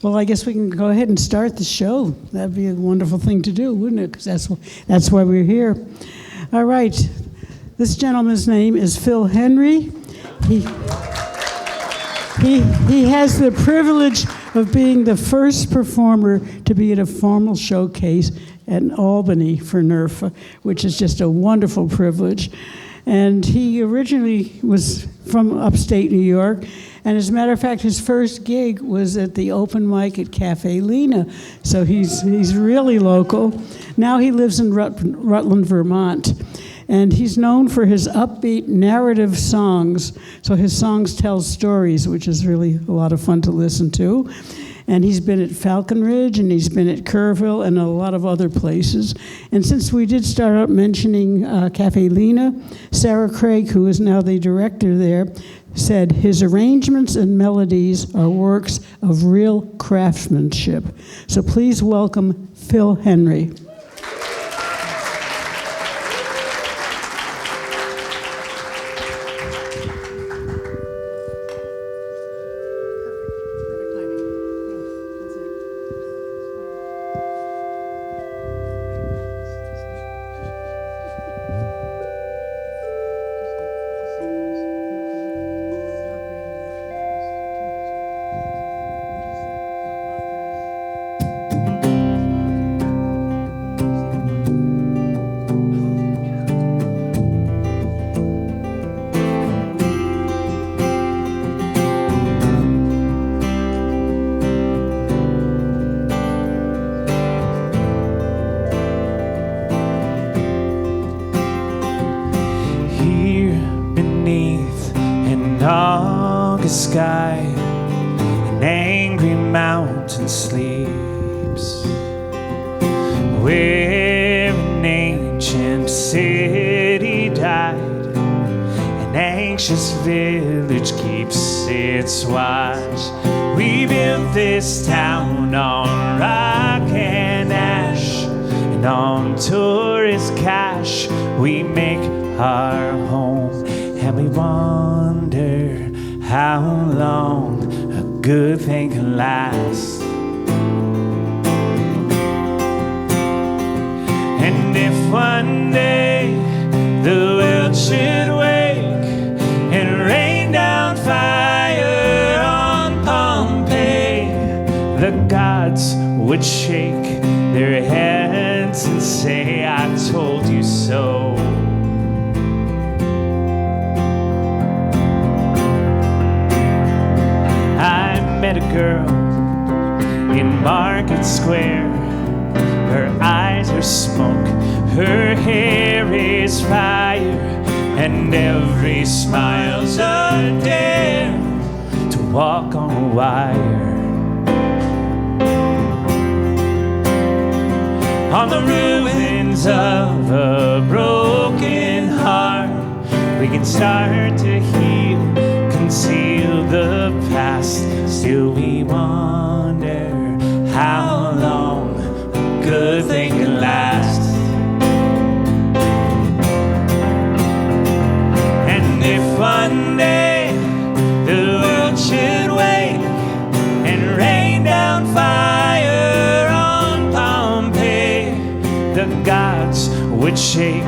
Well, I guess we can go ahead and start the show. That'd be a wonderful thing to do, wouldn't it? Because that's why we're here. All right. This gentleman's name is Phil Henry. He has the privilege of being the first performer to be at a formal showcase at Albany for NERFA, which is just a wonderful privilege. And he originally was from upstate New York. And as a matter of fact, his first gig was at the open mic at Cafe Lena. So he's really local. Now he lives in Rutland, Vermont. And he's known for his upbeat narrative songs. So his songs tell stories, which is really a lot of fun to listen to. And he's been at Falcon Ridge, and he's been at Kerrville, and a lot of other places. And since we did start out mentioning Cafe Lena, Sarah Craig, who is now the director there, said his arrangements and melodies are works of real craftsmanship. So please welcome Phil Henry. Sky, an angry mountain sleeps, where an ancient city died. An anxious village keeps its watch. We built this town on rock and ash, and on tourist cash we make our home, and we wonder how long a good thing can last. And if one day the world should wake and rain down fire on Pompeii, the gods would shake their heads and say, I told you so. Met a girl in Market Square. Her eyes are smoke, her hair is fire, and every smile's a dare to walk on a wire. On the ruins of a broken heart, we can start to heal, conceal the past. Still we wonder how long a good thing can last. And if one day the world should wake and rain down fire on Pompeii, the gods would shake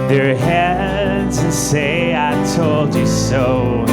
their heads and say, I told you so.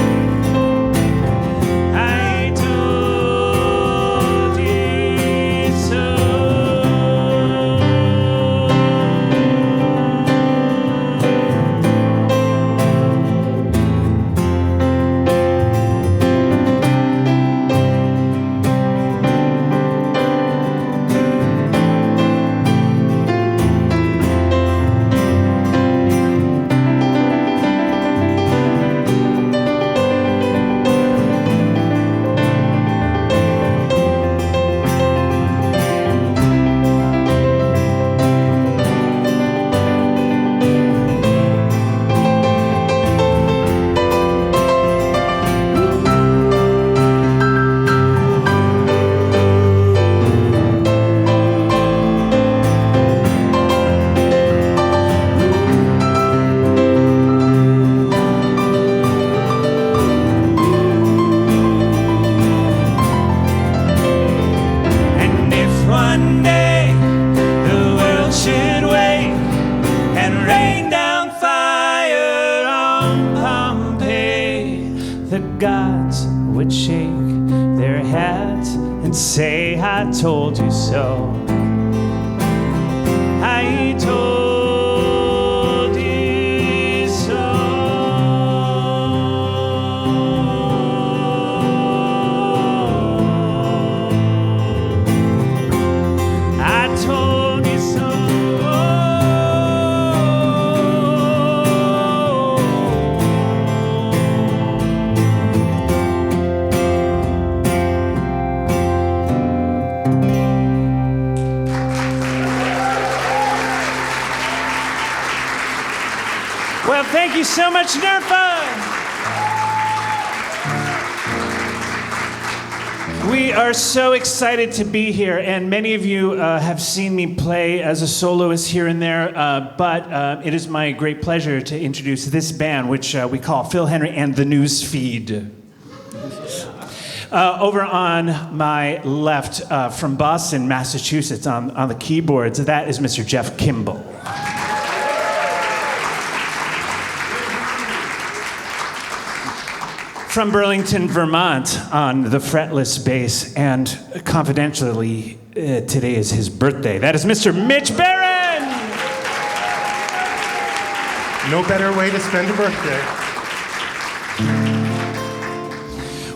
gods would shake their heads and say, I told you so. I told you so. I told you so. Well, thank you so much, NERFA. We are so excited to be here, and many of you have seen me play as a soloist here and there, but it is my great pleasure to introduce this band, which we call Phil Henry and the News Feed. Over on my left, from Boston, Massachusetts, on the keyboards, that is Mr. Jeff Kimball. From Burlington, Vermont, on the fretless bass, and confidentially, today is his birthday. That is Mr. Mitch Barron! No better way to spend a birthday.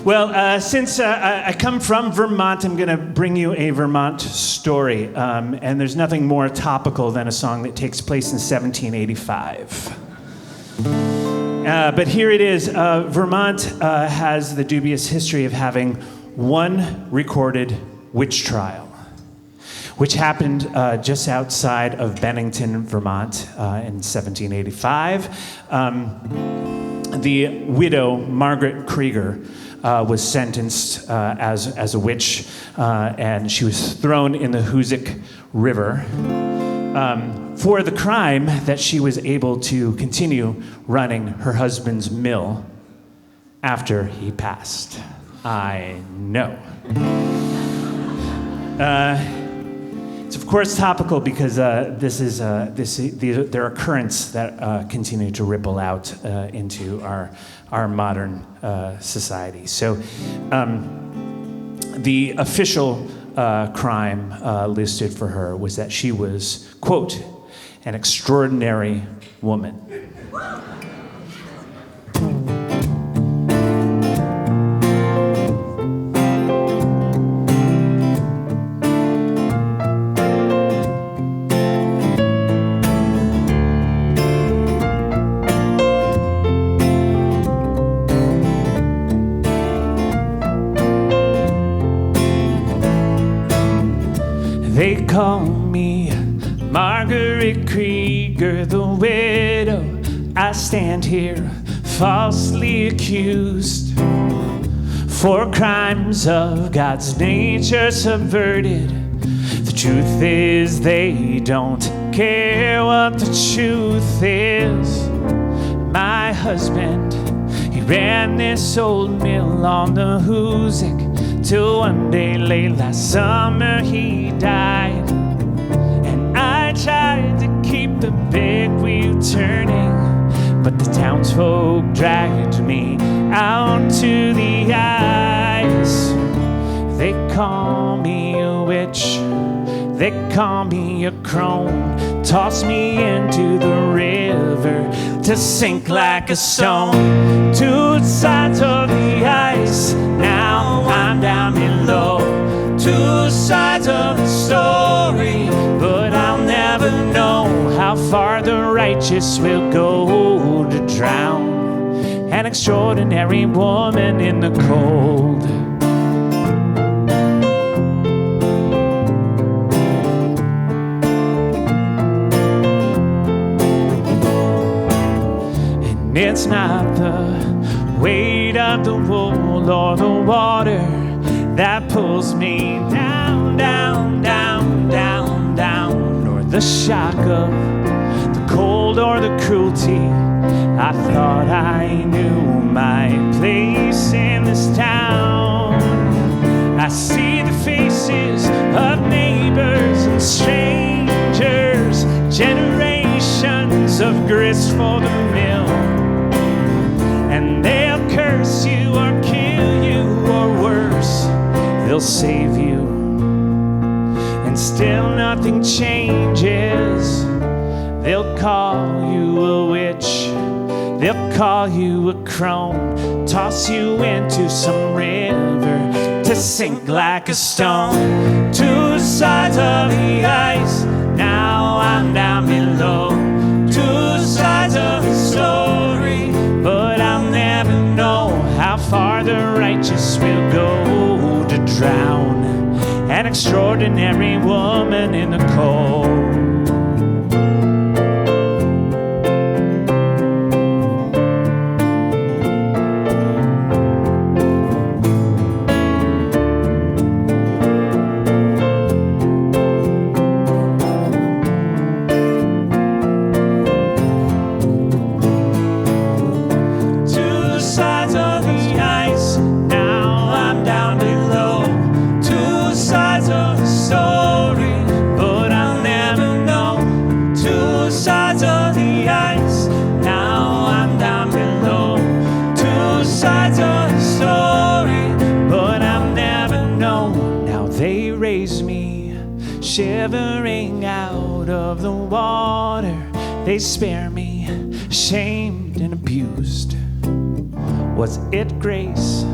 Well, since I come from Vermont, I'm going to bring you a Vermont story. And there's nothing more topical than a song that takes place in 1785. But here it is. Vermont has the dubious history of having one recorded witch trial, which happened just outside of Bennington, Vermont, in 1785. The widow, Margaret Krieger, was sentenced as a witch, and she was thrown in the Hoosic River for the crime that she was able to continue running her husband's mill after he passed. I know. It's of course topical because there are currents that continue to ripple out into our modern society. So the official crime listed for her was that she was, quote, an extraordinary woman. They call me Margaret Krieger, the widow. I stand here falsely accused for crimes of God's nature subverted. The truth is they don't care what the truth is. My husband, he ran this old mill on the Hoosic till one day late last summer he died. And I tried to keep the big wheel turning, but the townsfolk dragged me out to the ice. They call me a witch, they call me a crone, toss me into the river to sink like a stone. Two sides of the ice, now I'm down below. Two sides of the story, but I'll never know how far the righteous will go to drown an extraordinary woman in the cold. And it's not the weight of the wool or the water that pulls me down, down, down, down, down, nor the shock of the cold or the cruelty. I thought I knew my place in this town. I see the faces of neighbors and strangers, generations of grist for the mill, and they'll curse you or they'll save you. And still nothing changes. They'll call you a witch, they'll call you a crone, toss you into some river to sink like a stone. Two sides of the ice, now I'm down below. Two sides of the story, but I'll never know how far the righteous will go to drown an extraordinary woman in the cold. Shivering out of the water, they spare me, shamed and abused. Was it grace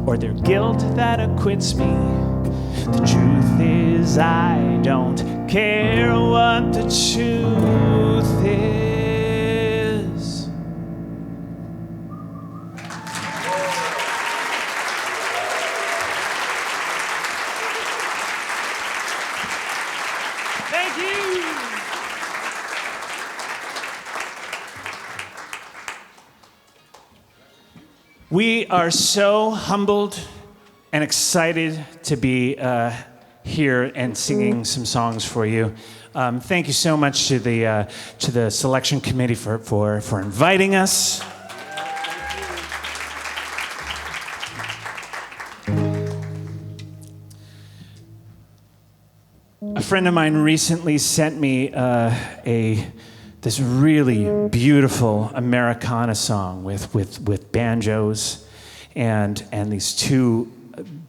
or their guilt that acquits me? The truth is I don't care what the truth is. Thank you. We are so humbled and excited to be here and singing some songs for you. Thank you so much to the selection committee for inviting us. A friend of mine recently sent me this really beautiful Americana song with banjos and these two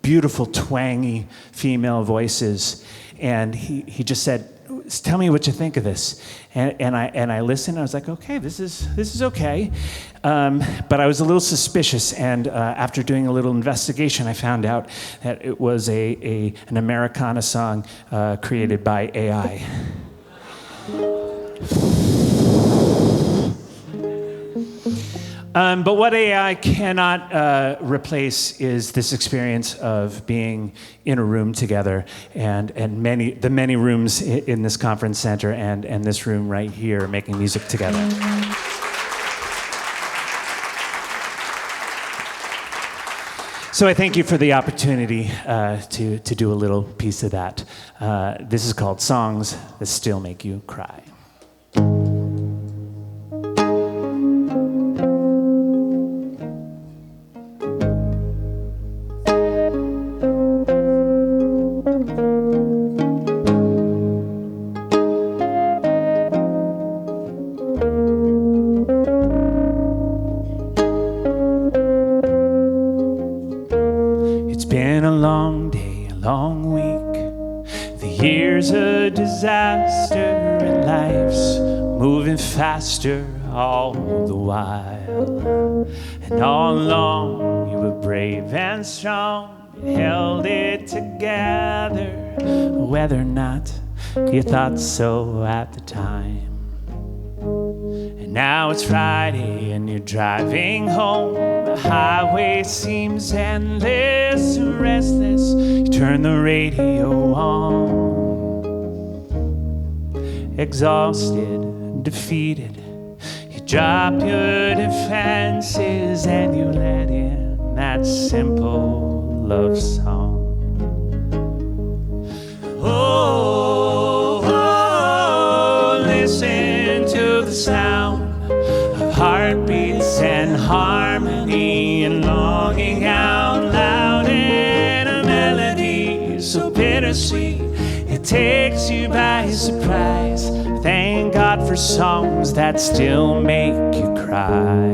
beautiful twangy female voices, and he just said, "Tell me what you think of this." And I listened. I was like, "Okay, this is okay," but I was a little suspicious. And after doing a little investigation, I found out that it was an Americana song created by AI. But what AI cannot replace is this experience of being in a room together, and the many rooms in this conference center and this room right here making music together. So I thank you for the opportunity to do a little piece of that. This is called Songs That Still Make You Cry. Disaster and life's moving faster all the while. And all along you were brave and strong, you held it together, whether or not you thought so at the time. And now it's Friday and you're driving home, the highway seems endless, restless, you turn the radio on. Exhausted, defeated, you drop your defenses and you let in that simple love song. Oh, listen to the sound of heartbeats and harmony and longing out loud in a melody so bittersweet. It takes you by surprise. Thank God for songs that still make you cry.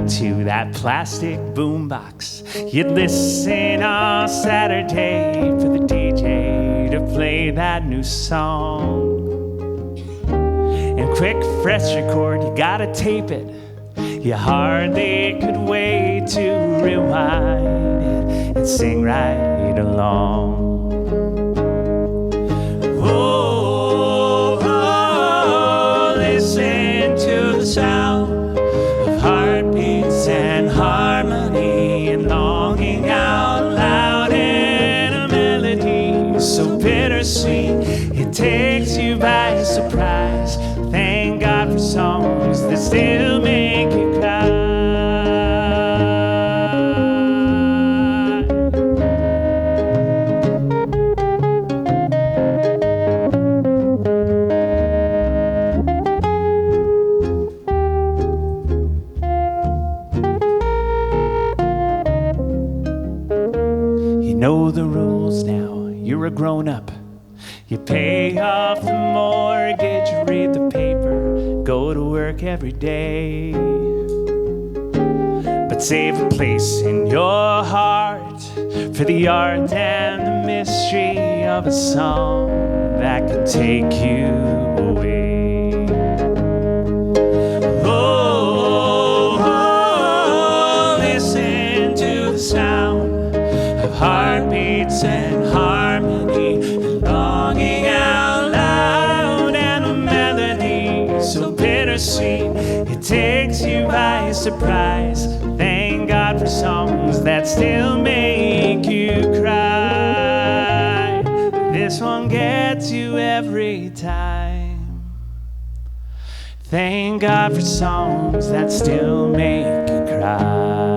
to that plastic boombox. You'd listen on Saturday for the DJ to play that new song. And quick, fresh record, you gotta tape it. You hardly could wait to rewind it and sing right along. Oh, oh, listen to the sound of heartbeats and harmony and longing out loud in a melody so bittersweet it takes you by surprise. Thank God for songs that still make you cry. You know the rules now, you're a grown-up. You pay off the mortgage, read the paper, go to work every day. But save a place in your heart for the art and the mystery of a song that can take you away. Oh, oh, listen to the sound of heartbeats and harmony and longing out loud and a melody so bittersweet it takes you by surprise. Thank God for songs that still make you cry. This one gets you every time. Thank God for songs that still make you cry.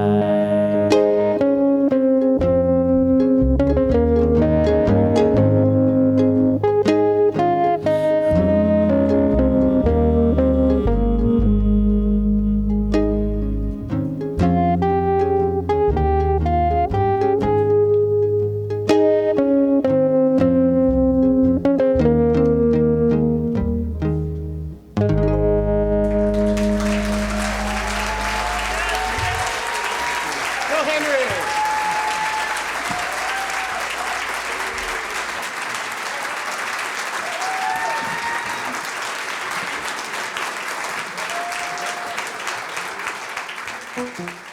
Thank you.